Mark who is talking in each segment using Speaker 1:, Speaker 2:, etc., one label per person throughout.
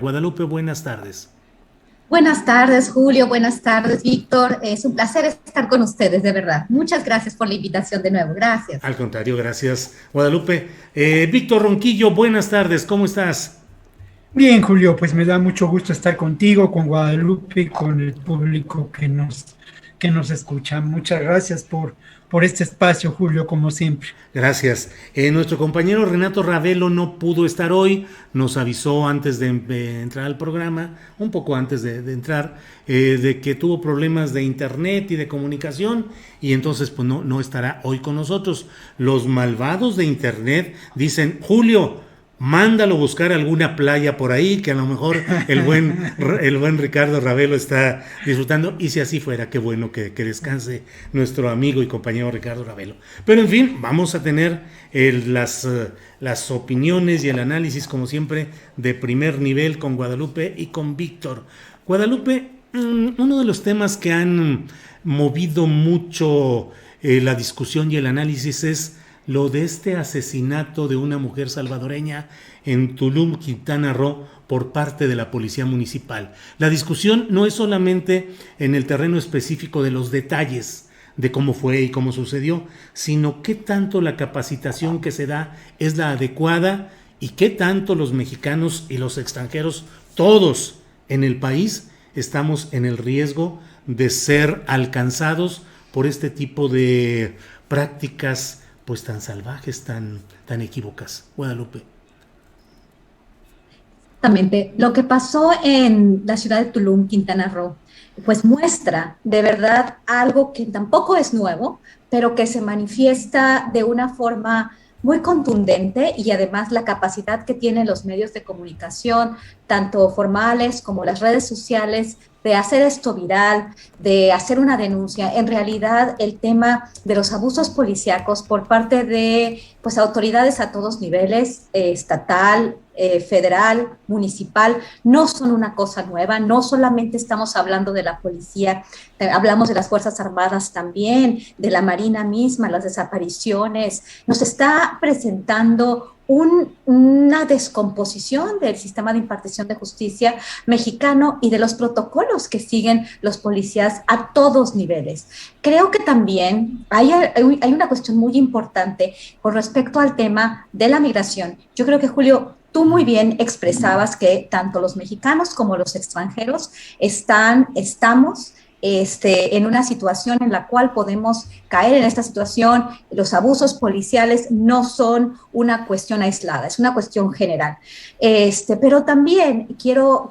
Speaker 1: Guadalupe, buenas tardes.
Speaker 2: Buenas tardes, Julio. Buenas tardes, Víctor. Es un placer estar con ustedes, de verdad. Muchas gracias por la invitación de nuevo. Gracias.
Speaker 1: Al contrario, gracias, Guadalupe. Víctor Ronquillo, buenas tardes, ¿cómo estás?
Speaker 3: Bien, Julio, pues me da mucho gusto estar contigo, con Guadalupe y con el público que nos escucha. Muchas gracias por este espacio, Julio, como siempre.
Speaker 1: Gracias. Nuestro compañero Renato Ravelo no pudo estar hoy, nos avisó antes de entrar al programa, un poco antes de entrar, de que tuvo problemas de internet y de comunicación y entonces pues no estará hoy con nosotros. Los malvados de internet dicen, Julio, mándalo buscar alguna playa por ahí que a lo mejor el buen Ricardo Ravelo está disfrutando, y si así fuera, qué bueno que descanse nuestro amigo y compañero Ricardo Ravelo. Pero en fin, vamos a tener las opiniones y el análisis, como siempre, de primer nivel con Guadalupe y con Víctor. Guadalupe, uno de los temas que han movido mucho la discusión y el análisis es lo de este asesinato de una mujer salvadoreña en Tulum, Quintana Roo, por parte de la policía municipal. La discusión no es solamente en el terreno específico de los detalles de cómo fue y cómo sucedió, sino qué tanto la capacitación que se da es la adecuada y qué tanto los mexicanos y los extranjeros, todos en el país, estamos en el riesgo de ser alcanzados por este tipo de prácticas pues tan salvajes, tan equívocas. Guadalupe.
Speaker 2: Exactamente. Lo que pasó en la ciudad de Tulum, Quintana Roo, pues muestra de verdad algo que tampoco es nuevo, pero que se manifiesta de una forma muy contundente, y además la capacidad que tienen los medios de comunicación, tanto formales como las redes sociales, de hacer esto viral, de hacer una denuncia. En realidad, el tema de los abusos policíacos por parte de pues, autoridades a todos niveles, estatal, federal, municipal, no son una cosa nueva. No solamente estamos hablando de la policía, hablamos de las Fuerzas Armadas también, de la Marina misma, las desapariciones. Nos está presentando una descomposición del sistema de impartición de justicia mexicano y de los protocolos que siguen los policías a todos niveles. Creo que también hay una cuestión muy importante con respecto al tema de la migración. Yo creo que, Julio, tú muy bien expresabas que tanto los mexicanos como los extranjeros estamos en una situación en la cual podemos caer en esta situación. Los abusos policiales no son una cuestión aislada, es una cuestión general. Pero también quiero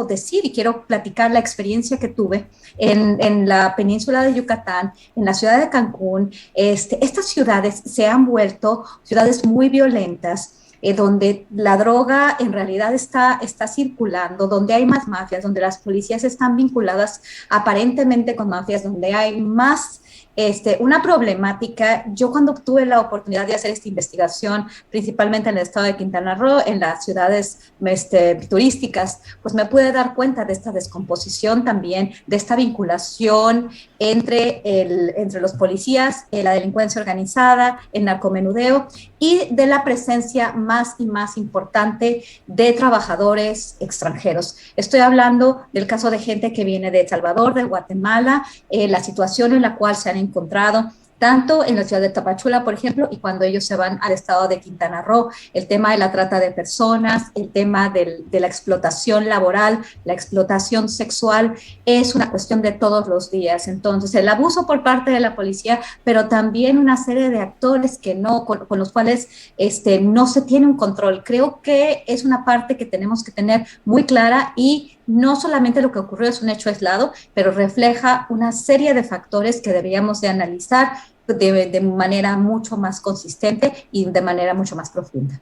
Speaker 2: decir y quiero platicar la experiencia que tuve en la península de Yucatán, en la ciudad de Cancún. Estas ciudades se han vuelto ciudades muy violentas, donde la droga en realidad está circulando, donde hay más mafias, donde las policías están vinculadas aparentemente con mafias, donde hay más una problemática. Yo cuando tuve la oportunidad de hacer esta investigación, principalmente en el estado de Quintana Roo, en las ciudades turísticas, pues me pude dar cuenta de esta descomposición también, de esta vinculación entre los policías, la delincuencia organizada, el narcomenudeo, y de la presencia más y más importante de trabajadores extranjeros. Estoy hablando del caso de gente que viene de El Salvador, de Guatemala, la situación en la cual se han encontrado tanto en la ciudad de Tapachula, por ejemplo, y cuando ellos se van al estado de Quintana Roo, el tema de la trata de personas, el tema de la explotación laboral, la explotación sexual, es una cuestión de todos los días. Entonces, el abuso por parte de la policía, pero también una serie de actores con los cuales no se tiene un control. Creo que es una parte que tenemos que tener muy clara, y no solamente lo que ocurrió es un hecho aislado, pero refleja una serie de factores que deberíamos de analizar de manera mucho más consistente y de manera mucho más profunda.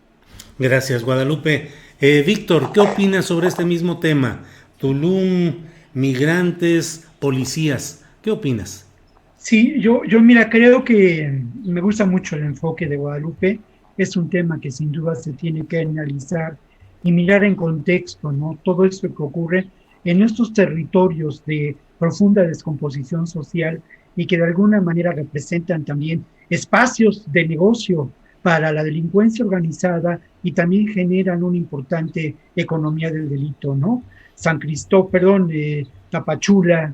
Speaker 1: Gracias, Guadalupe. Víctor, ¿qué opinas sobre este mismo tema? Tulum, migrantes, policías. ¿Qué opinas?
Speaker 3: Sí, yo mira, creo que me gusta mucho el enfoque de Guadalupe. Es un tema que sin duda se tiene que analizar y mirar en contexto, ¿no? Todo esto que ocurre en estos territorios de profunda descomposición social y que de alguna manera representan también espacios de negocio para la delincuencia organizada y también generan una importante economía del delito, ¿no? Tapachula,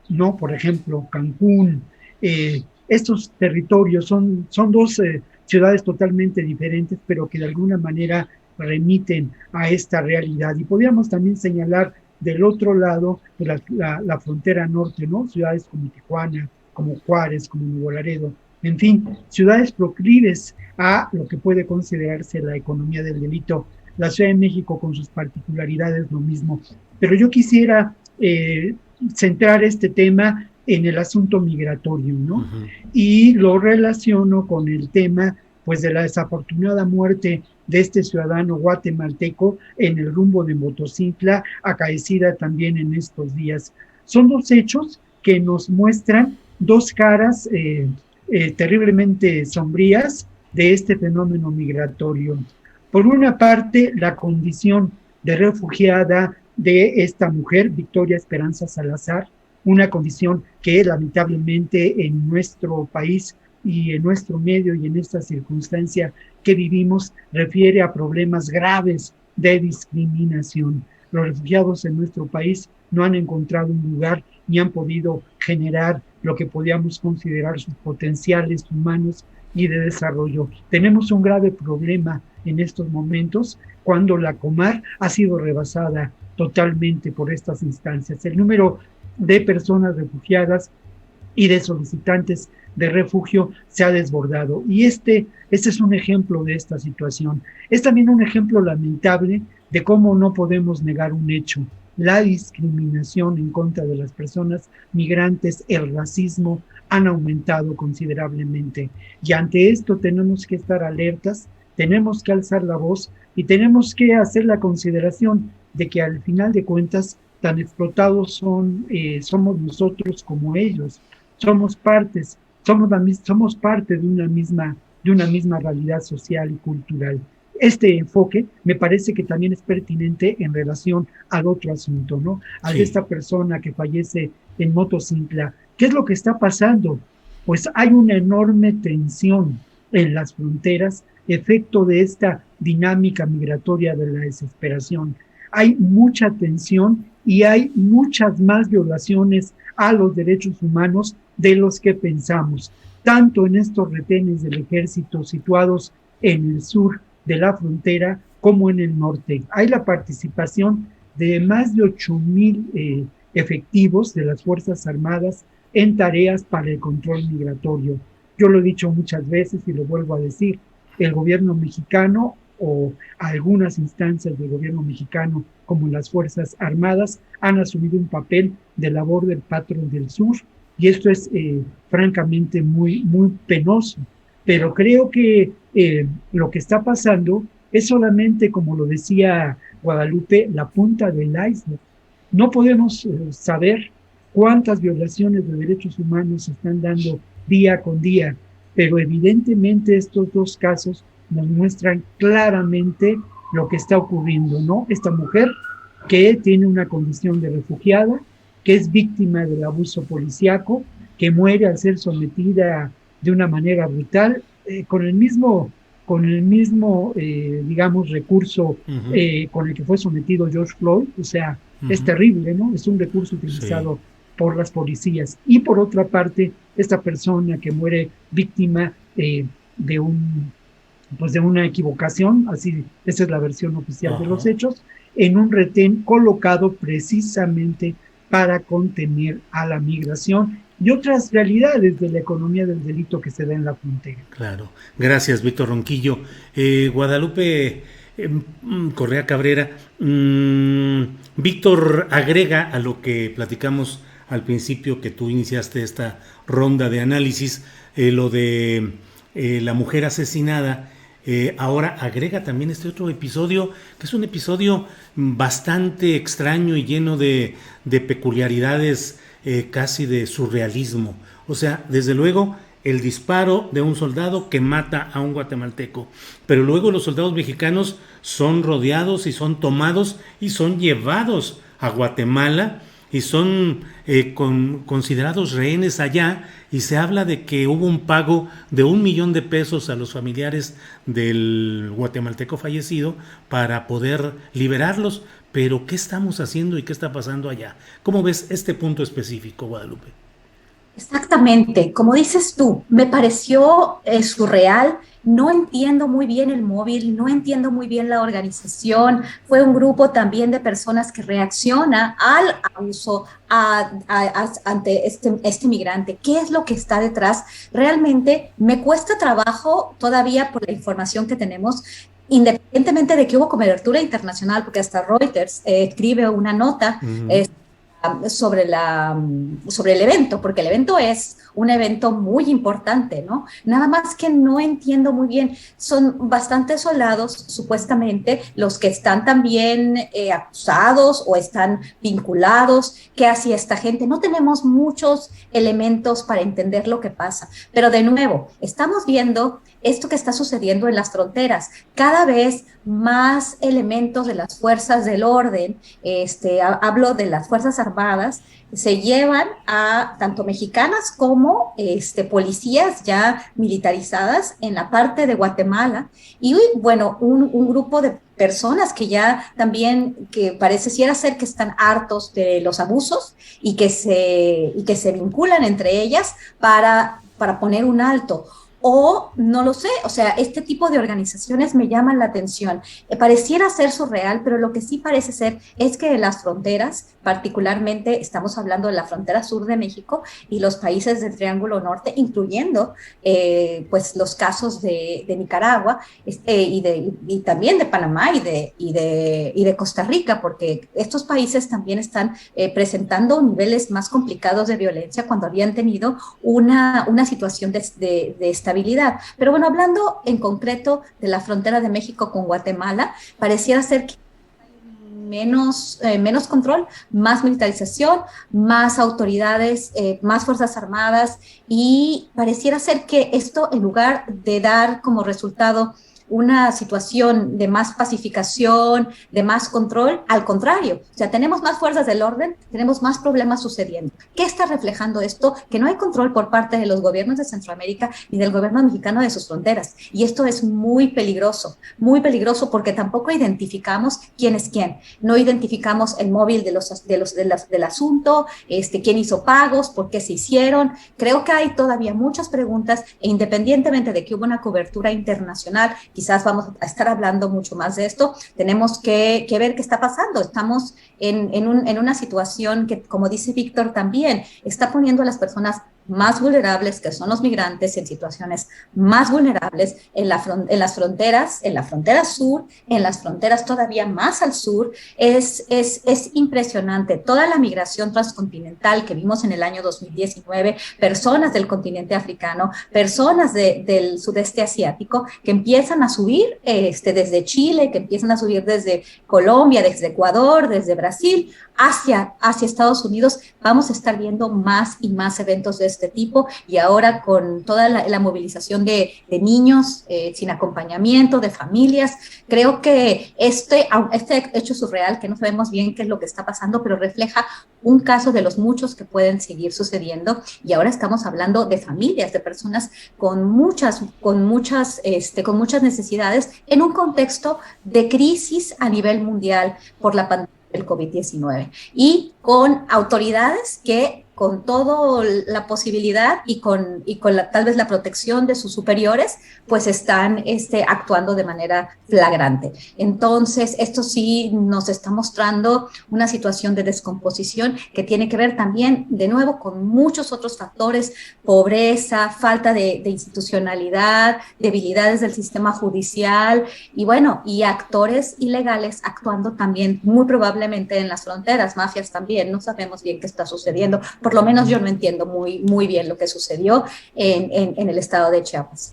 Speaker 3: ¿no? Por ejemplo, Cancún, estos territorios son dos ciudades totalmente diferentes, pero que de alguna manera remiten a esta realidad. Y podríamos también señalar del otro lado de la frontera norte, ¿no? Ciudades como Tijuana, como Juárez, como Nuevo Laredo, en fin, ciudades proclives a lo que puede considerarse la economía del delito. La Ciudad de México con sus particularidades lo mismo. Pero yo quisiera centrar este tema en el asunto migratorio, ¿no? Uh-huh. Y lo relaciono con el tema, pues, de la desafortunada muerte de este ciudadano guatemalteco en el rumbo de Motocintla, acaecida también en estos días. Son dos hechos que nos muestran dos caras terriblemente sombrías de este fenómeno migratorio. Por una parte, la condición de refugiada de esta mujer, Victoria Esperanza Salazar, una condición que lamentablemente en nuestro país y en nuestro medio y en esta circunstancia que vivimos refiere a problemas graves de discriminación. Los refugiados en nuestro país no han encontrado un lugar ni han podido generar lo que podíamos considerar sus potenciales humanos y de desarrollo. Tenemos un grave problema en estos momentos cuando la Comar ha sido rebasada totalmente por estas instancias. El número de personas refugiadas y de solicitantes de refugio se ha desbordado. Y este es un ejemplo de esta situación. Es también un ejemplo lamentable de cómo no podemos negar un hecho. La discriminación en contra de las personas migrantes, el racismo han aumentado considerablemente. Y ante esto tenemos que estar alertas, tenemos que alzar la voz y tenemos que hacer la consideración de que al final de cuentas tan explotados somos nosotros como ellos. Somos parte de una misma realidad social y cultural. Este enfoque me parece que también es pertinente en relación al otro asunto, ¿no? A sí. Esta persona que fallece en Motocintla. ¿Qué es lo que está pasando? Pues hay una enorme tensión en las fronteras, efecto de esta dinámica migratoria de la desesperación. Hay mucha tensión y hay muchas más violaciones a los derechos humanos de los que pensamos, tanto en estos retenes del ejército situados en el sur de la frontera como en el norte. Hay la participación de más de 8,000 efectivos de las Fuerzas Armadas en tareas para el control migratorio. Yo lo he dicho muchas veces y lo vuelvo a decir, el gobierno mexicano o algunas instancias del gobierno mexicano como las Fuerzas Armadas han asumido un papel de labor del patrón del sur y esto es francamente muy, muy penoso. Pero creo que lo que está pasando es solamente, como lo decía Guadalupe, la punta del iceberg. No podemos saber cuántas violaciones de derechos humanos se están dando día con día, pero evidentemente estos dos casos nos muestran claramente lo que está ocurriendo, ¿no? Esta mujer que tiene una condición de refugiada, que es víctima del abuso policíaco, que muere al ser sometida de una manera brutal, con el mismo digamos, recurso con el que fue sometido George Floyd, o sea, es terrible, ¿no? Es un recurso utilizado por las policías. Y por otra parte, esta persona que muere víctima de una equivocación, así, esa es la versión oficial de los hechos, en un retén colocado precisamente para contener a la migración y otras realidades de la economía del delito que se da en la frontera.
Speaker 1: Claro. Gracias, Víctor Ronquillo. Guadalupe Correa Cabrera, Víctor agrega a lo que platicamos al principio que tú iniciaste esta ronda de análisis, lo de la mujer asesinada. Ahora agrega también este otro episodio, que es un episodio bastante extraño y lleno de peculiaridades, casi de surrealismo. O sea, desde luego, el disparo de un soldado que mata a un guatemalteco, pero luego los soldados mexicanos son rodeados y son tomados y son llevados a Guatemala y son considerados rehenes allá, y se habla de que hubo un pago de $1,000,000 a los familiares del guatemalteco fallecido para poder liberarlos. Pero ¿qué estamos haciendo y qué está pasando allá? ¿Cómo ves este punto específico, Guadalupe?
Speaker 2: Exactamente, como dices tú, me pareció surreal. No entiendo muy bien el móvil, no entiendo muy bien la organización. Fue un grupo también de personas que reacciona al abuso ante este migrante. ¿Qué es lo que está detrás? Realmente me cuesta trabajo todavía por la información que tenemos, independientemente de que hubo cobertura internacional, porque hasta Reuters escribe una nota.
Speaker 1: Uh-huh.
Speaker 2: Sobre el evento, porque el evento es un evento muy importante, ¿no? Nada más que no entiendo muy bien, son bastantes soldados, supuestamente, los que están también acusados o están vinculados. ¿Qué hacía esta gente? No tenemos muchos elementos para entender lo que pasa, pero de nuevo, estamos viendo esto que está sucediendo en las fronteras, cada vez más elementos de las fuerzas del orden, hablo de las Fuerzas Armadas, se llevan a tanto mexicanas como policías ya militarizadas en la parte de Guatemala, y bueno, un grupo de personas que ya también, que pareciera ser que están hartos de los abusos y que se vinculan entre ellas para poner un alto. O no lo sé, o sea, este tipo de organizaciones me llaman la atención. Pareciera ser surreal, pero lo que sí parece ser es que las fronteras, particularmente estamos hablando de la frontera sur de México y los países del Triángulo Norte, incluyendo pues los casos de Nicaragua y también de Panamá y de Costa Rica, porque estos países también están presentando niveles más complicados de violencia cuando habían tenido una situación de estabilidad. Pero bueno, hablando en concreto de la frontera de México con Guatemala, pareciera ser que menos control, más militarización, más autoridades, más fuerzas armadas, y pareciera ser que esto, en lugar de dar como resultado una situación de más pacificación, de más control, al contrario, o sea, tenemos más fuerzas del orden, tenemos más problemas sucediendo. ¿Qué está reflejando esto? Que no hay control por parte de los gobiernos de Centroamérica ni del gobierno mexicano de sus fronteras, y esto es muy peligroso porque tampoco identificamos quién es quién, no identificamos el móvil del asunto, quién hizo pagos, por qué se hicieron. Creo que hay todavía muchas preguntas, e independientemente de que hubo una cobertura internacional, quizás vamos a estar hablando mucho más de esto, tenemos que ver qué está pasando. Estamos en una situación que, como dice Víctor también, está poniendo a las personas más vulnerables, que son los migrantes, en situaciones más vulnerables en las fronteras, en la frontera sur, en las fronteras todavía más al sur. Es impresionante toda la migración transcontinental que vimos en el año 2019, personas del continente africano, personas del sudeste asiático que empiezan a subir desde Chile, que empiezan a subir desde Colombia, desde Ecuador, desde Brasil, hacia Estados Unidos. Vamos a estar viendo más y más eventos de este tipo, y ahora con toda la movilización de niños sin acompañamiento, de familias. Creo que este hecho surreal, que no sabemos bien qué es lo que está pasando, pero refleja un caso de los muchos que pueden seguir sucediendo, y ahora estamos hablando de familias, de personas con muchas necesidades en un contexto de crisis a nivel mundial por la pandemia del COVID-19, y con autoridades que, con toda la posibilidad y con tal vez la protección de sus superiores, pues están actuando de manera flagrante. Entonces, esto sí nos está mostrando una situación de descomposición que tiene que ver también, de nuevo, con muchos otros factores: pobreza, falta de institucionalidad, debilidades del sistema judicial, y bueno, y actores ilegales actuando también muy probablemente en las fronteras, mafias también. No sabemos bien qué está sucediendo. Por lo menos yo no entiendo muy bien lo que sucedió en el estado de Chiapas.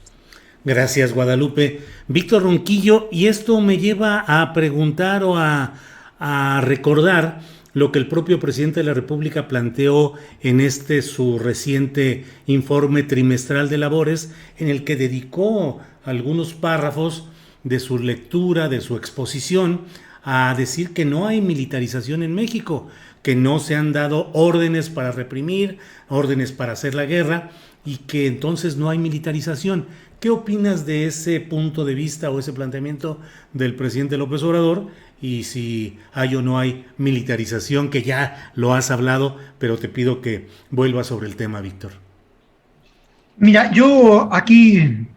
Speaker 1: Gracias, Guadalupe. Víctor Ronquillo, y esto me lleva a preguntar o a recordar lo que el propio presidente de la República planteó en su reciente informe trimestral de labores, en el que dedicó algunos párrafos de su lectura, de su exposición, a decir que no hay militarización en México, que no se han dado órdenes para reprimir, órdenes para hacer la guerra y que entonces no hay militarización. ¿Qué opinas de ese punto de vista o ese planteamiento del presidente López Obrador? Y si hay o no hay militarización, que ya lo has hablado, pero te pido que vuelvas sobre el tema, Víctor.
Speaker 3: Mira, yo aquí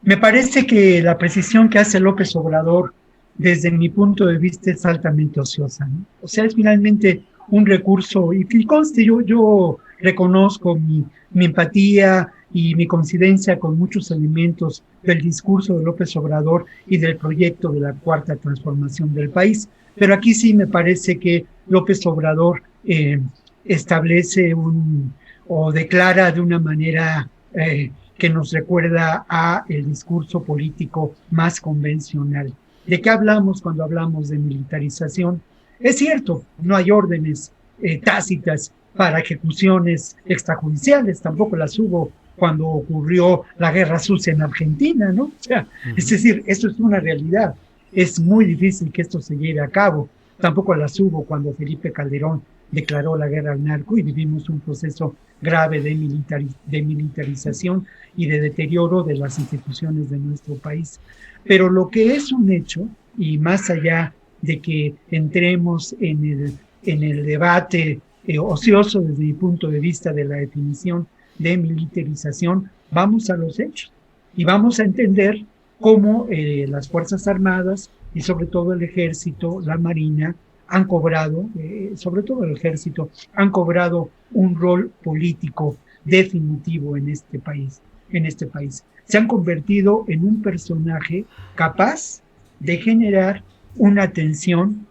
Speaker 3: me parece que la precisión que hace López Obrador, desde mi punto de vista, es altamente ociosa, ¿no? O sea, es finalmente un recurso, y conste, yo reconozco mi empatía y mi coincidencia con muchos elementos del discurso de López Obrador y del proyecto de la Cuarta Transformación del país, pero aquí sí me parece que López Obrador establece o declara de una manera que nos recuerda a el discurso político más convencional. ¿De qué hablamos cuando hablamos de militarización? Es cierto, no hay órdenes tácitas para ejecuciones extrajudiciales, tampoco las hubo cuando ocurrió la guerra sucia en Argentina, ¿no? O sea, es decir, esto es una realidad. Es muy difícil que esto se lleve a cabo. Tampoco las hubo cuando Felipe Calderón declaró la guerra al narco y vivimos un proceso grave de militarización y de deterioro de las instituciones de nuestro país. Pero lo que es un hecho, y más allá de que entremos en el debate ocioso desde mi punto de vista de la definición de militarización, vamos a los hechos y vamos a entender cómo las Fuerzas Armadas y sobre todo el Ejército, la Marina, han cobrado, sobre todo el Ejército, han cobrado un rol político definitivo en este país. Se han convertido en un personaje capaz de generar una tensión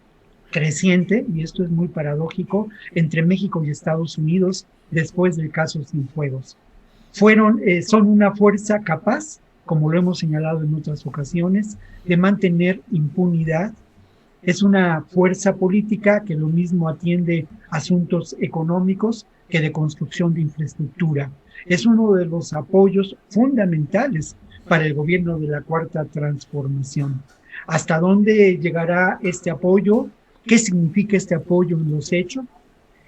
Speaker 3: creciente, y esto es muy paradójico, entre México y Estados Unidos después del caso Cienfuegos. Son una fuerza capaz, como lo hemos señalado en otras ocasiones, de mantener impunidad. Es una fuerza política que lo mismo atiende asuntos económicos que de construcción de infraestructura. Es uno de los apoyos fundamentales para el gobierno de la Cuarta Transformación. ¿Hasta dónde llegará este apoyo? ¿Qué significa este apoyo en los hechos?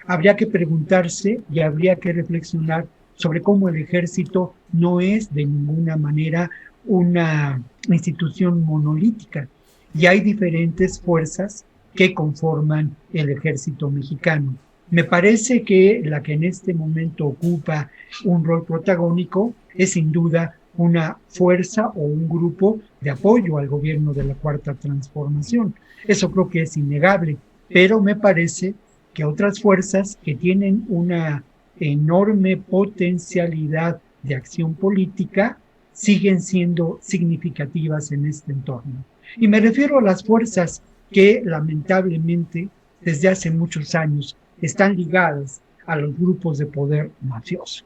Speaker 3: Habría que preguntarse y habría que reflexionar sobre cómo el Ejército no es de ninguna manera una institución monolítica. Y hay diferentes fuerzas que conforman el Ejército mexicano. Me parece que la que en este momento ocupa un rol protagónico es sin duda una fuerza o un grupo de apoyo al gobierno de la Cuarta Transformación. Eso creo que es innegable, pero me parece que otras fuerzas que tienen una enorme potencialidad de acción política siguen siendo significativas en este entorno. Y me refiero a las fuerzas que lamentablemente desde hace muchos años están ligadas a los grupos de poder mafioso.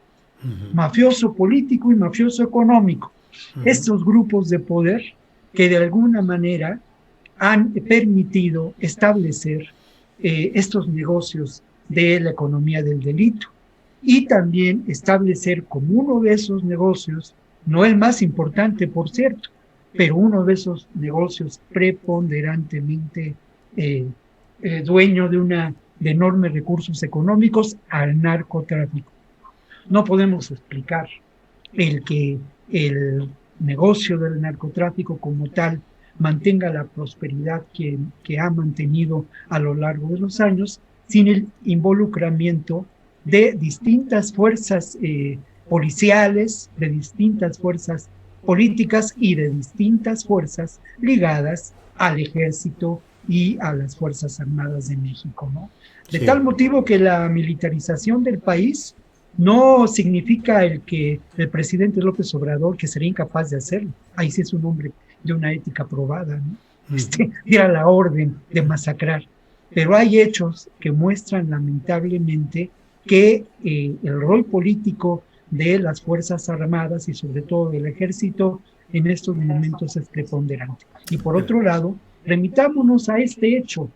Speaker 3: Mafioso político y mafioso económico. Estos grupos de poder que de alguna manera han permitido establecer estos negocios de la economía del delito y también establecer como uno de esos negocios, no el más importante por cierto, pero uno de esos negocios preponderantemente dueño de enormes recursos económicos, al narcotráfico. No podemos explicar el que el negocio del narcotráfico como tal mantenga la prosperidad que ha mantenido a lo largo de los años sin el involucramiento de distintas fuerzas policiales, de distintas fuerzas políticas y de distintas fuerzas ligadas al Ejército y a las Fuerzas Armadas de México, ¿no? De tal motivo que la militarización del país no significa el que el presidente López Obrador, que sería incapaz de hacerlo, ahí sí es un hombre de una ética probada, ¿no? Diera la orden de masacrar. Pero hay hechos que muestran lamentablemente que el rol político de las Fuerzas Armadas y sobre todo del Ejército en estos momentos es preponderante. Y por otro lado, remitámonos a este hecho.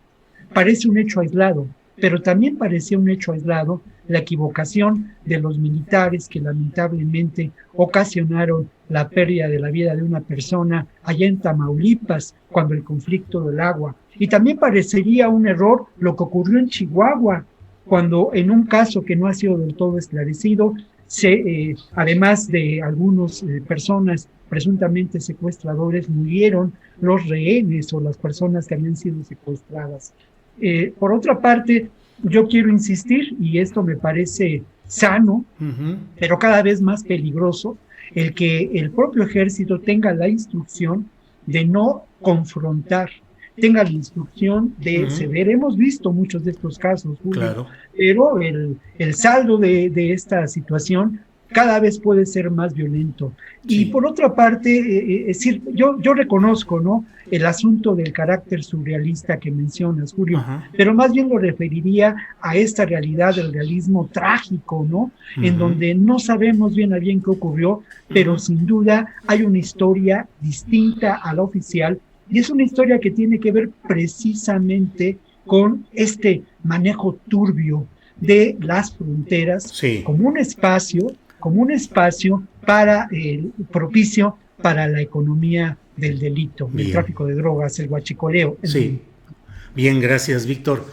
Speaker 3: Parece un hecho aislado, pero también parecía un hecho aislado la equivocación de los militares que lamentablemente ocasionaron la pérdida de la vida de una persona allá en Tamaulipas cuando el conflicto del agua. Y también parecería un error lo que ocurrió en Chihuahua, cuando en un caso que no ha sido del todo esclarecido, además de algunas personas presuntamente secuestradores, murieron los rehenes o las personas que habían sido secuestradas. Por otra parte, yo quiero insistir, y esto me parece sano, pero cada vez más peligroso, el que el propio ejército tenga la instrucción de no confrontar, tenga la instrucción de ceder. Hemos visto muchos de estos casos, Julio, claro, pero el saldo de esta situación cada vez puede ser más violento. Sí. Y por otra parte, es decir, yo reconozco, ¿no?, el asunto del carácter surrealista que mencionas, Julio, pero más bien lo referiría a esta realidad del realismo trágico, ¿no?, en donde no sabemos bien a bien qué ocurrió, pero sin duda hay una historia distinta a la oficial, y es una historia que tiene que ver precisamente con este manejo turbio de las fronteras, sí, como un espacio para propicio para la economía del delito, bien, el tráfico de drogas, el huachicoleo.
Speaker 1: Sí. Bien, gracias, Víctor.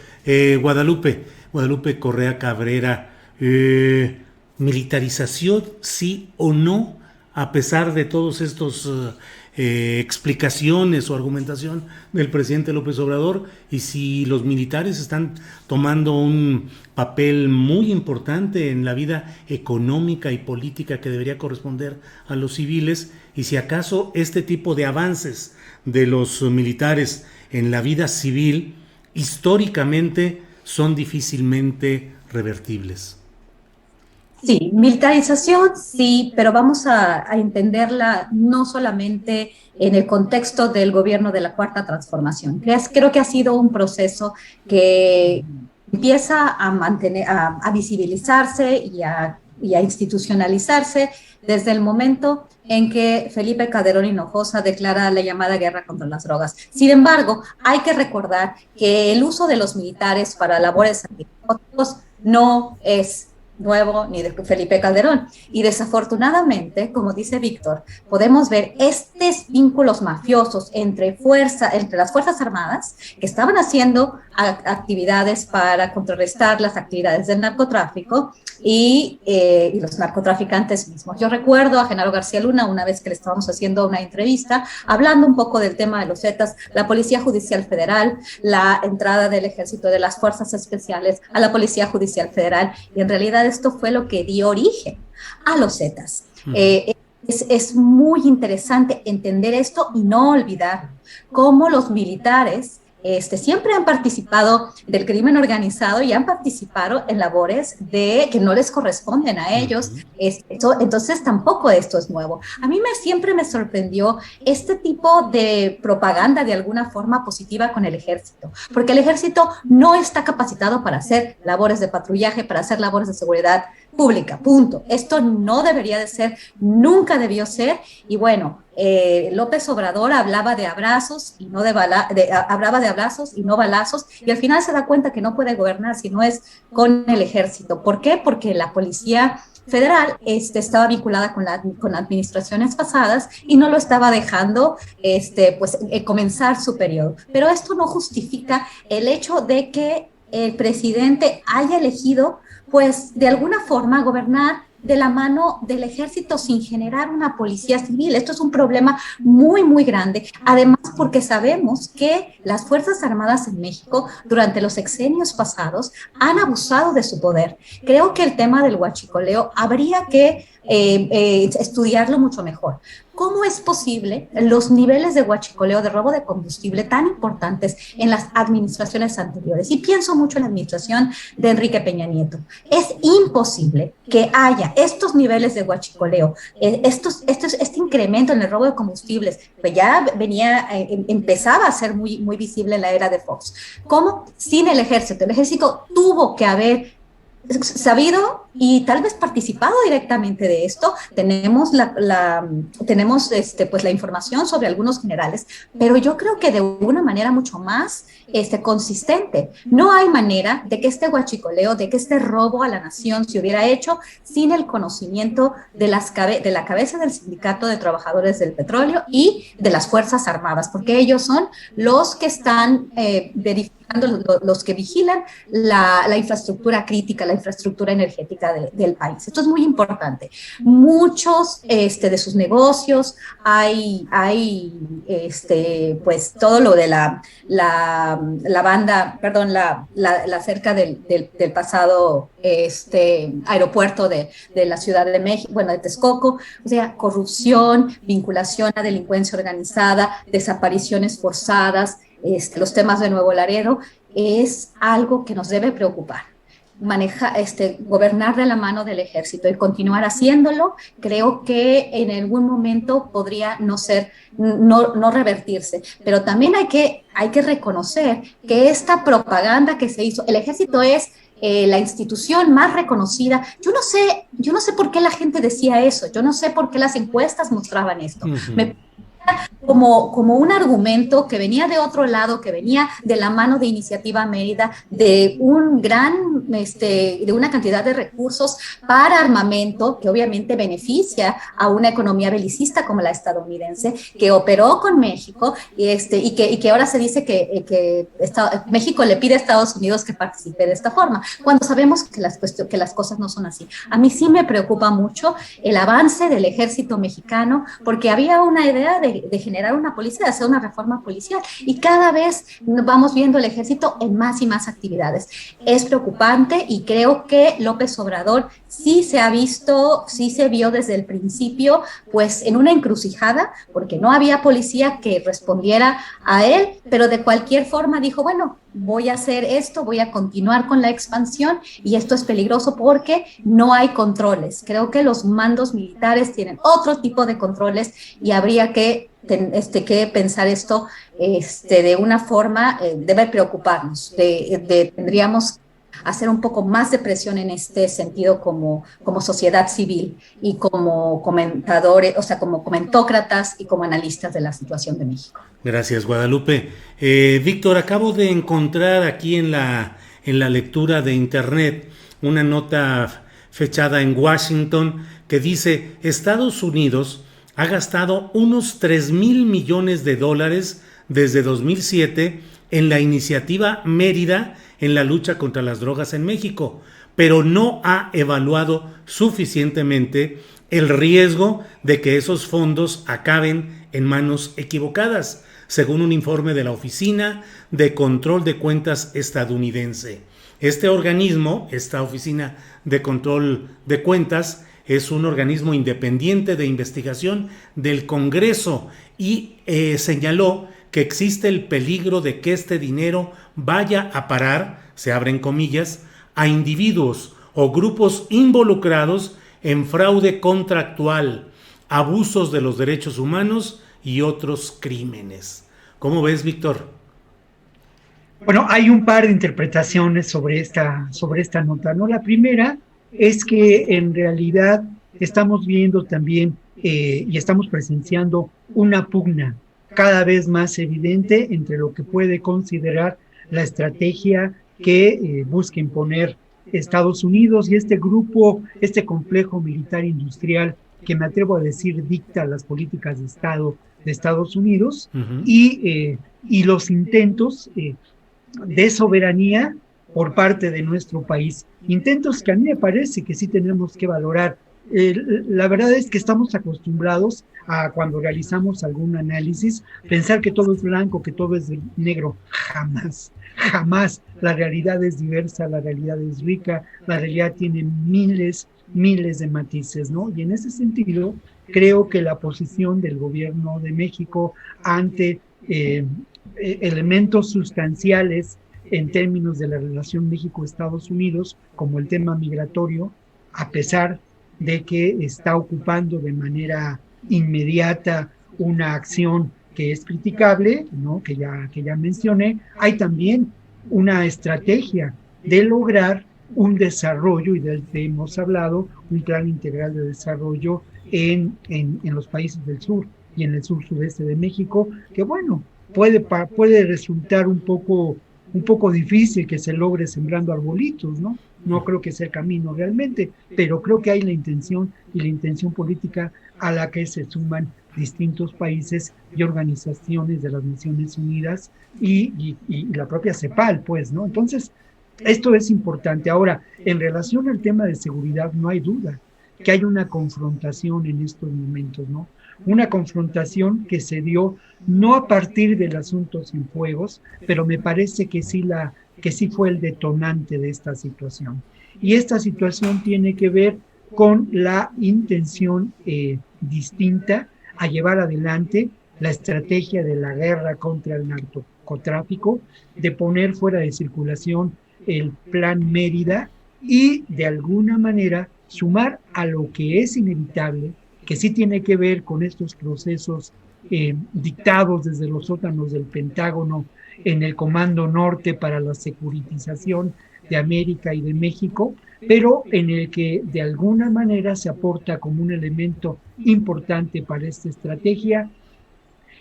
Speaker 1: Guadalupe Correa Cabrera, ¿militarización sí o no, a pesar de todos estos explicaciones o argumentación del presidente López Obrador, y si los militares están tomando un papel muy importante en la vida económica y política que debería corresponder a los civiles, y si acaso este tipo de avances de los militares en la vida civil históricamente son difícilmente revertibles?
Speaker 2: Sí, militarización sí, pero vamos a entenderla no solamente en el contexto del gobierno de la Cuarta Transformación. Creo que ha sido un proceso que empieza a visibilizarse y a institucionalizarse desde el momento en que Felipe Calderón Hinojosa declara la llamada guerra contra las drogas. Sin embargo, hay que recordar que el uso de los militares para labores antinarcóticos no es nuevo ni de Felipe Calderón, y desafortunadamente, como dice Víctor, podemos ver estos vínculos mafiosos entre las Fuerzas Armadas, que estaban haciendo actividades para contrarrestar las actividades del narcotráfico, y los narcotraficantes mismos. Yo recuerdo a Genaro García Luna, una vez que le estábamos haciendo una entrevista, hablando un poco del tema de los Zetas, la Policía Judicial Federal, la entrada del Ejército, de las Fuerzas Especiales a la Policía Judicial Federal, y en realidad esto fue lo que dio origen a los Zetas. Es muy interesante entender esto y no olvidar cómo los militares siempre han participado del crimen organizado y han participado en labores que no les corresponden a ellos. Entonces tampoco esto es nuevo. A mí siempre me sorprendió este tipo de propaganda de alguna forma positiva con el ejército, porque el ejército no está capacitado para hacer labores de patrullaje, para hacer labores de seguridad pública, punto. Esto no debería de ser, nunca debió ser, y bueno, López Obrador hablaba de abrazos y no hablaba de abrazos y no balazos, y al final se da cuenta que no puede gobernar si no es con el ejército. ¿Por qué? Porque la Policía Federal estaba vinculada con administraciones pasadas y no lo estaba dejando comenzar su periodo. Pero esto no justifica el hecho de que el presidente haya elegido, pues, de alguna forma gobernar de la mano del ejército sin generar una policía civil. Esto es un problema muy, muy grande. Además, porque sabemos que las Fuerzas Armadas en México durante los sexenios pasados han abusado de su poder. Creo que el tema del huachicoleo habría que estudiarlo mucho mejor. ¿Cómo es posible los niveles de huachicoleo, de robo de combustible tan importantes en las administraciones anteriores? Y pienso mucho en la administración de Enrique Peña Nieto. Es imposible que haya estos niveles de huachicoleo, este incremento en el robo de combustibles, que ya empezaba a ser muy, muy visible en la era de Fox. ¿Cómo? Sin el ejército. El ejército tuvo que haber sabido y tal vez participado directamente de esto. Tenemos tenemos pues la información sobre algunos generales, pero yo creo que de una manera mucho más consistente. No hay manera de que este huachicoleo, de que este robo a la nación se hubiera hecho sin el conocimiento de la cabeza del Sindicato de Trabajadores del Petróleo y de las Fuerzas Armadas, porque ellos son los que están verificando, los que vigilan la infraestructura crítica, la infraestructura energética del país. Esto es muy importante. Muchos de sus negocios, hay pues todo lo de la banda, perdón, la cerca del pasado aeropuerto de la Ciudad de México, bueno, de Texcoco, o sea, corrupción, vinculación a delincuencia organizada, desapariciones forzadas, los temas de Nuevo Laredo, es algo que nos debe preocupar. Gobernar de la mano del ejército y continuar haciéndolo, creo que en algún momento podría no revertirse, pero también hay que reconocer que esta propaganda que se hizo, el ejército es la institución más reconocida. Yo no sé por qué la gente decía eso, yo no sé por qué las encuestas mostraban esto. Me como un argumento que venía de otro lado, que venía de la mano de Iniciativa Mérida, de de una cantidad de recursos para armamento que obviamente beneficia a una economía belicista como la estadounidense, que operó con México y que ahora se dice que México le pide a Estados Unidos que participe de esta forma, cuando sabemos que las cosas no son así. A mí sí me preocupa mucho el avance del ejército mexicano, porque había una idea de generar una policía, de hacer una reforma policial, y cada vez vamos viendo el ejército en más y más actividades. Es preocupante y creo que López Obrador sí se vio desde el principio pues en una encrucijada, porque no había policía que respondiera a él, pero de cualquier forma dijo, bueno, voy a hacer esto, voy a continuar con la expansión, y esto es peligroso porque no hay controles. Creo que los mandos militares tienen otro tipo de controles y habría que pensar esto de una forma, debe preocuparnos, tendríamos hacer un poco más de presión en este sentido como sociedad civil y como comentadores, o sea, como comentócratas y como analistas de la situación de México.
Speaker 1: Gracias, Guadalupe. Víctor, acabo de encontrar aquí en la lectura de internet una nota fechada en Washington que dice: Estados Unidos ha gastado unos 3,000 millones de dólares desde 2007 en la Iniciativa Mérida en la lucha contra las drogas en México, pero no ha evaluado suficientemente el riesgo de que esos fondos acaben en manos equivocadas, según un informe de la Oficina de Control de Cuentas estadounidense. Este organismo, esta Oficina de Control de Cuentas, es un organismo independiente de investigación del Congreso y señaló que existe el peligro de que este dinero vaya a parar, se abren comillas, a individuos o grupos involucrados en fraude contractual, abusos de los derechos humanos y otros crímenes. ¿Cómo ves, Víctor?
Speaker 3: Bueno, hay un par de interpretaciones sobre esta nota, ¿no? La primera es que en realidad estamos viendo también y estamos presenciando una pugna cada vez más evidente entre lo que puede considerar la estrategia que busca imponer Estados Unidos y este grupo, este complejo militar industrial que me atrevo a decir dicta las políticas de Estado de Estados Unidos, y los intentos de soberanía por parte de nuestro país. Intentos que a mí me parece que sí tenemos que valorar. La verdad es que estamos acostumbrados a, cuando realizamos algún análisis, pensar que todo es blanco, que todo es negro. Jamás, jamás. La realidad es diversa, la realidad es rica, la realidad tiene miles de matices, ¿no? Y en ese sentido, creo que la posición del gobierno de México ante elementos sustanciales en términos de la relación México-Estados Unidos, como el tema migratorio, a pesar de que está ocupando de manera inmediata una acción que es criticable, ¿no? que ya mencioné, hay también una estrategia de lograr un desarrollo, y del que hemos hablado, un plan integral de desarrollo en los países del sur y en el sur-sureste de México, que bueno, puede resultar un poco difícil que se logre sembrando arbolitos, ¿no? No creo que sea el camino realmente, pero creo que hay la intención y la intención política a la que se suman distintos países y organizaciones de las Naciones Unidas y la propia CEPAL, pues, ¿no? Entonces, esto es importante. Ahora, en relación al tema de seguridad, no hay duda que hay una confrontación en estos momentos, ¿no? Una confrontación que se dio no a partir del asunto Cienfuegos, pero me parece que sí fue el detonante de esta situación. Y esta situación tiene que ver con la intención distinta a llevar adelante la estrategia de la guerra contra el narcotráfico, de poner fuera de circulación el Plan Mérida y de alguna manera sumar a lo que es inevitable, que sí tiene que ver con estos procesos dictados desde los sótanos del Pentágono en el Comando Norte para la securitización de América y de México, pero en el que de alguna manera se aporta como un elemento importante para esta estrategia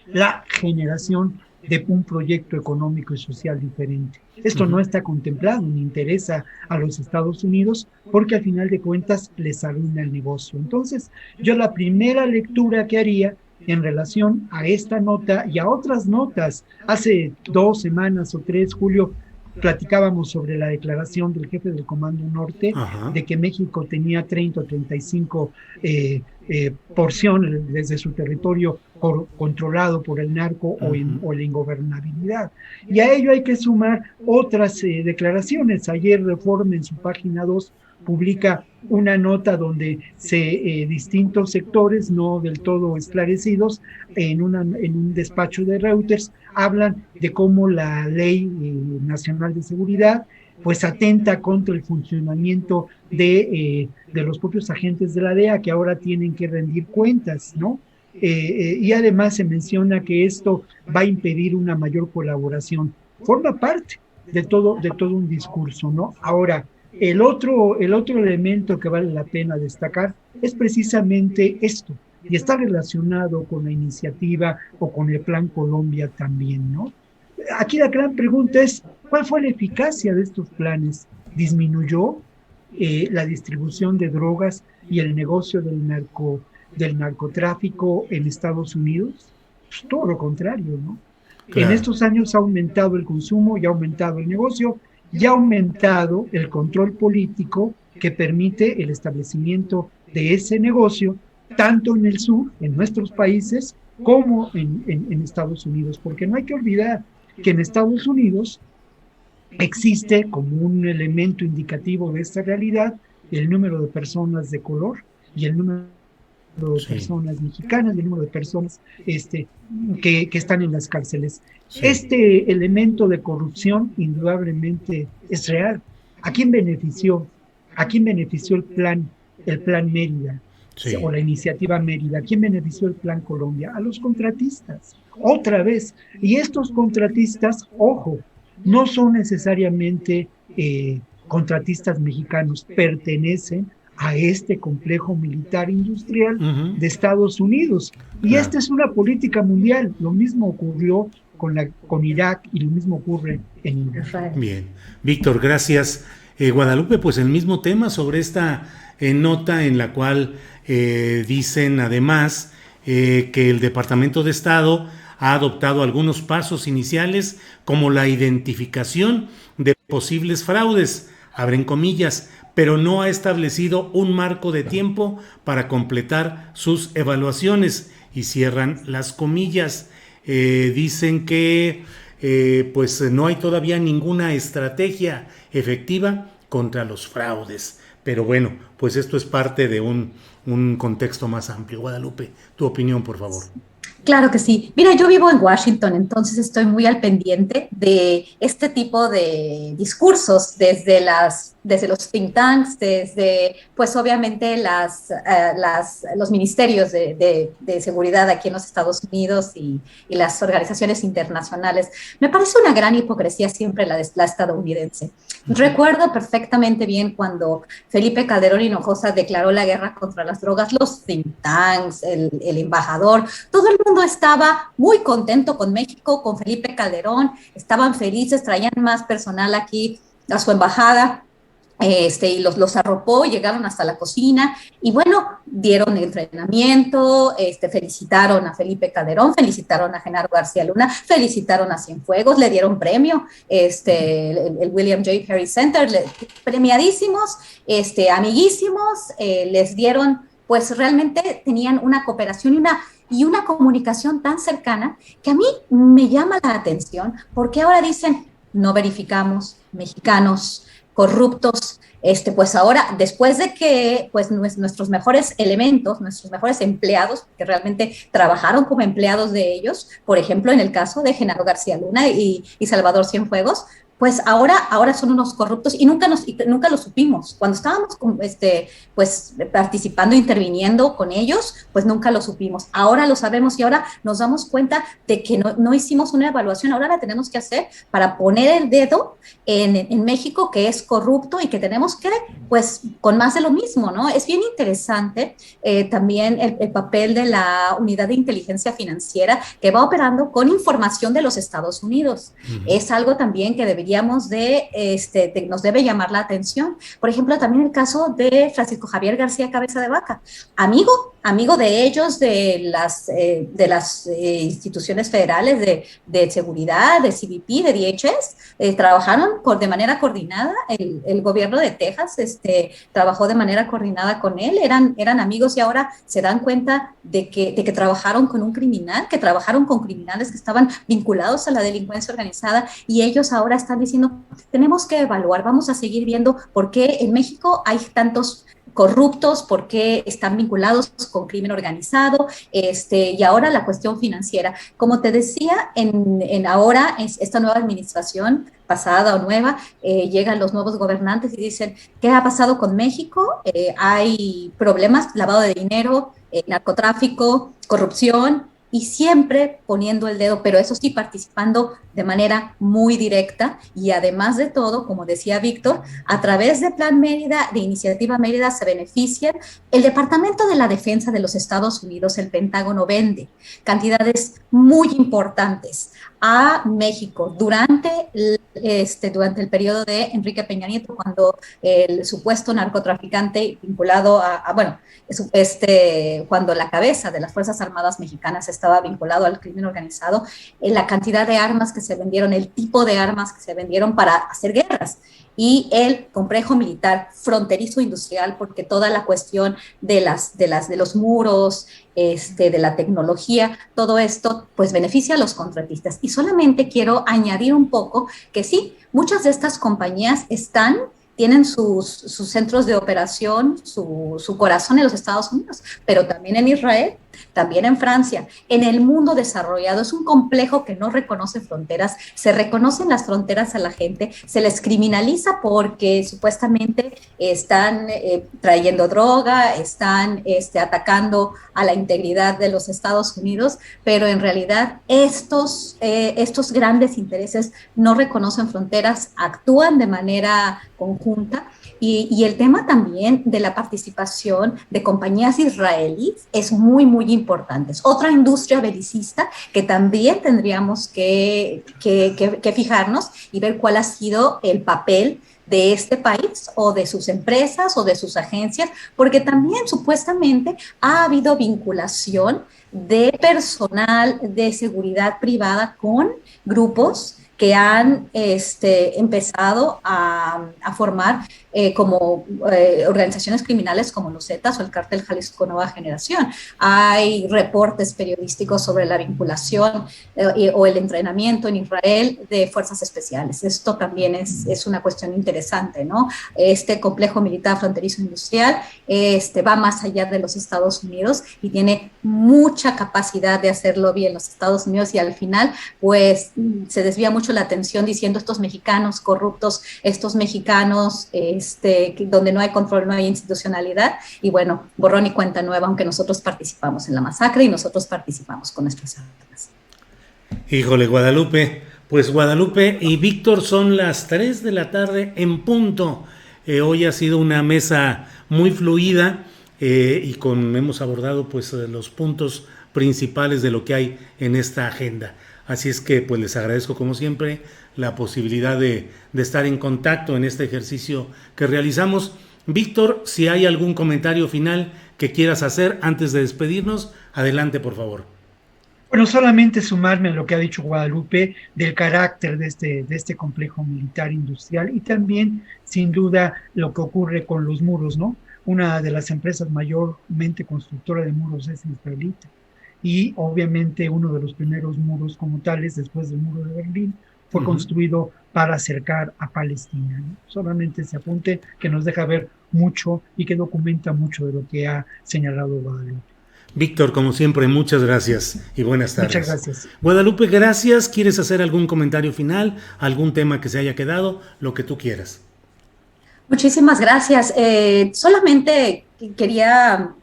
Speaker 3: la generación de un proyecto económico y social diferente. Esto no está contemplado ni interesa a los Estados Unidos porque al final de cuentas les arruina el negocio. Entonces, yo la primera lectura que haría en relación a esta nota y a otras notas, hace 2 semanas o 3, Julio, platicábamos sobre la declaración del jefe del Comando Norte de que México tenía 30 o 35 porciones desde su territorio controlado por el narco o la ingobernabilidad. Y a ello hay que sumar otras declaraciones. Ayer Reforma en su página 2 publica una nota donde distintos sectores no del todo esclarecidos en un despacho de Reuters hablan de cómo la Ley Nacional de Seguridad pues atenta contra el funcionamiento de los propios agentes de la DEA que ahora tienen que rendir cuentas, ¿no? Y además se menciona que esto va a impedir una mayor colaboración. Forma parte de todo un discurso, ¿no? Ahora, el otro elemento que vale la pena destacar es precisamente esto, y está relacionado con la iniciativa o con el Plan Colombia también, ¿no? Aquí la gran pregunta es, ¿cuál fue la eficacia de estos planes? ¿Disminuyó la distribución de drogas y el negocio del narcotráfico en Estados Unidos? Pues todo lo contrario, ¿no? Claro. En estos años ha aumentado el consumo y ha aumentado el negocio y ha aumentado el control político que permite el establecimiento de ese negocio tanto en el sur, en nuestros países, como en Estados Unidos, porque no hay que olvidar que en Estados Unidos existe como un elemento indicativo de esta realidad el número de personas de color y el número de personas mexicanas y el número de personas que están en las cárceles. Sí. Este elemento de corrupción indudablemente es real. ¿A quién benefició? ¿A quién benefició el plan Mérida? Sí. O la iniciativa Mérida? ¿A quién benefició el Plan Colombia? A los contratistas, otra vez. Y estos contratistas, ojo, no son necesariamente contratistas mexicanos, pertenecen a este complejo militar industrial de Estados Unidos. Y esta es una política mundial. Lo mismo ocurrió con Irak y lo mismo ocurre en Irak.
Speaker 1: Bien. Víctor, gracias. Guadalupe, pues el mismo tema sobre esta nota en la cual dicen además que el Departamento de Estado ha adoptado algunos pasos iniciales como la identificación de posibles fraudes, abren comillas, pero no ha establecido un marco de tiempo para completar sus evaluaciones y cierran las comillas. Dicen que pues no hay todavía ninguna estrategia efectiva contra los fraudes. Pero bueno, pues esto es parte de un contexto más amplio. Guadalupe, tu opinión, por favor.
Speaker 2: Claro que sí. Mira, yo vivo en Washington, entonces estoy muy al pendiente de este tipo de discursos desde los think tanks, desde, pues obviamente los ministerios de seguridad aquí en los Estados Unidos y las organizaciones internacionales. Me parece una gran hipocresía siempre la estadounidense. Recuerdo perfectamente bien cuando Felipe Calderón Hinojosa declaró la guerra contra las drogas, los think tanks, el embajador, todo el mundo estaba muy contento con México, con Felipe Calderón, estaban felices, traían más personal aquí a su embajada. Y los arropó, llegaron hasta la cocina y bueno, dieron entrenamiento, felicitaron a Felipe Calderón, felicitaron a Genaro García Luna, felicitaron a Cienfuegos, le dieron premio, el William J. Perry Center, premiadísimos, amiguísimos, les dieron, pues realmente tenían una cooperación y una comunicación tan cercana que a mí me llama la atención porque ahora dicen, no verificamos, mexicanos, corruptos, pues ahora, después de que pues, nuestros mejores elementos, nuestros mejores empleados, que realmente trabajaron como empleados de ellos, por ejemplo, en el caso de Genaro García Luna y Salvador Cienfuegos, pues ahora son unos corruptos y nunca lo supimos. Cuando estábamos pues participando, interviniendo con ellos, pues nunca lo supimos. Ahora lo sabemos y ahora nos damos cuenta de que no hicimos una evaluación. Ahora la tenemos que hacer para poner el dedo en México, que es corrupto y que tenemos que, pues, con más de lo mismo, ¿no? Es bien interesante también el papel de la Unidad de Inteligencia Financiera que va operando con información de los Estados Unidos. Es algo también que nos debe llamar la atención. Por ejemplo, también el caso de Francisco Javier García Cabeza de Vaca, amigo de ellos, de las instituciones federales de seguridad, de CBP, de DHS, trabajaron de manera coordinada, el gobierno de Texas trabajó de manera coordinada con él, eran amigos y ahora se dan cuenta de que trabajaron con un criminal, que trabajaron con criminales que estaban vinculados a la delincuencia organizada y ellos ahora están diciendo, tenemos que evaluar, vamos a seguir viendo por qué en México hay tantos corruptos, por qué están vinculados con crimen organizado, y ahora la cuestión financiera. Como te decía, ahora esta nueva administración, pasada o nueva, llegan los nuevos gobernantes y dicen, ¿qué ha pasado con México? Hay problemas, lavado de dinero, narcotráfico, corrupción, y siempre poniendo el dedo, pero eso sí, participando de manera muy directa y además de todo, como decía Víctor, a través de Plan Mérida, de Iniciativa Mérida, se benefician. El Departamento de la Defensa de los Estados Unidos, el Pentágono, vende cantidades muy importantes a México durante el periodo de Enrique Peña Nieto, cuando el supuesto narcotraficante vinculado cuando la cabeza de las Fuerzas Armadas mexicanas estaba vinculado al crimen organizado, la cantidad de armas que se vendieron, el tipo de armas que se vendieron para hacer guerras, y el complejo militar fronterizo industrial, porque toda la cuestión de los muros, de la tecnología, todo esto pues beneficia a los contratistas. Y solamente quiero añadir un poco que sí, muchas de estas compañías tienen sus centros de operación, su corazón en los Estados Unidos, pero también en Israel, también en Francia, en el mundo desarrollado. Es un complejo que no reconoce fronteras, se reconocen las fronteras a la gente, se les criminaliza porque supuestamente están trayendo droga, están atacando a la integridad de los Estados Unidos, pero en realidad estos grandes intereses no reconocen fronteras, actúan de manera conjunta. Y el tema también de la participación de compañías israelíes es muy, muy importante. Es otra industria belicista que también tendríamos que fijarnos y ver cuál ha sido el papel de este país o de sus empresas o de sus agencias, porque también supuestamente ha habido vinculación de personal de seguridad privada con grupos que han empezado a formar como organizaciones criminales como los Zetas o el Cártel Jalisco Nueva Generación. Hay reportes periodísticos sobre la vinculación o el entrenamiento en Israel de fuerzas especiales. Esto también es una cuestión interesante, ¿no? Este complejo militar fronterizo industrial va más allá de los Estados Unidos y tiene mucha capacidad de hacer lobby en los Estados Unidos, y al final pues se desvía mucho la atención diciendo estos mexicanos corruptos, estos mexicanos donde no hay control, no hay institucionalidad, y bueno, borrón y cuenta nueva, aunque nosotros participamos en la masacre y nosotros participamos con nuestras armas.
Speaker 1: Híjole, Guadalupe, pues Guadalupe y Víctor, son las 3 de la tarde en punto. Hoy ha sido una mesa muy fluida y hemos abordado pues los puntos principales de lo que hay en esta agenda. Así es que pues les agradezco como siempre la posibilidad de estar en contacto en este ejercicio que realizamos. Víctor, si hay algún comentario final que quieras hacer antes de despedirnos, adelante por favor.
Speaker 3: Bueno, solamente sumarme a lo que ha dicho Guadalupe del carácter de este complejo militar industrial, y también, sin duda, lo que ocurre con los muros, ¿no? Una de las empresas mayormente constructora de muros es israelita, y obviamente uno de los primeros muros como tales, después del muro de Berlín, fue construido para acercar a Palestina, ¿no? Solamente ese apunte que nos deja ver mucho y que documenta mucho de lo que ha señalado Guadalupe.
Speaker 1: Víctor, como siempre, muchas gracias y buenas tardes.
Speaker 3: Muchas gracias.
Speaker 1: Guadalupe, gracias. ¿Quieres hacer algún comentario final? ¿Algún tema que se haya quedado? Lo que tú quieras.
Speaker 2: Muchísimas gracias. Solamente quería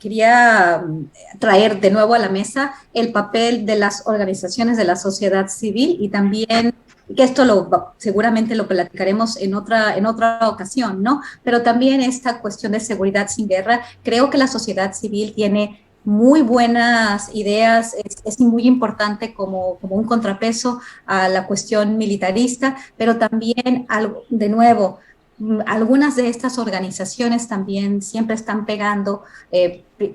Speaker 2: traer de nuevo a la mesa el papel de las organizaciones de la sociedad civil, y también que esto seguramente lo platicaremos en otra ocasión, ¿no? Pero también esta cuestión de seguridad sin guerra. Creo que la sociedad civil tiene muy buenas ideas, es muy importante como un contrapeso a la cuestión militarista, pero también, de nuevo, algunas de estas organizaciones también siempre están pegando,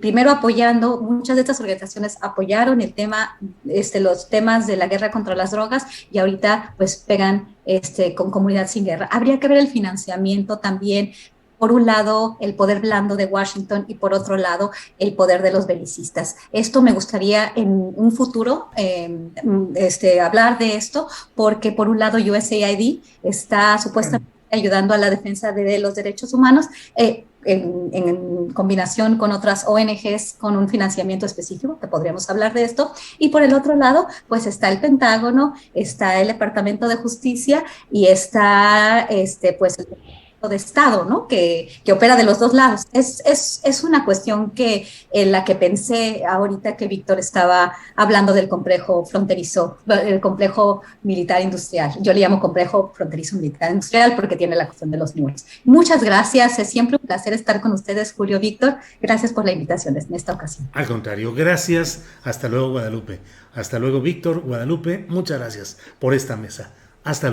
Speaker 2: primero apoyando, muchas de estas organizaciones apoyaron el tema, los temas de la guerra contra las drogas, y ahorita pues pegan con Comunidad Sin Guerra. Habría que ver el financiamiento también. Por un lado, el poder blando de Washington, y por otro lado, el poder de los belicistas. Esto me gustaría en un futuro hablar de esto, porque por un lado USAID está supuestamente ayudando a la defensa de los derechos humanos en combinación con otras ONGs con un financiamiento específico, que podríamos hablar de esto, y por el otro lado, pues está el Pentágono, está el Departamento de Justicia y está pues el de Estado, ¿no? Que opera de los dos lados. Es una cuestión en la que pensé ahorita que Víctor estaba hablando del complejo fronterizo, el complejo militar industrial. Yo le llamo complejo fronterizo militar industrial porque tiene la cuestión de los muros. Muchas gracias, es siempre un placer estar con ustedes, Julio, Víctor. Gracias por la invitación en esta ocasión.
Speaker 1: Al contrario, gracias. Hasta luego, Guadalupe. Hasta luego, Víctor, Guadalupe. Muchas gracias por esta mesa. Hasta luego.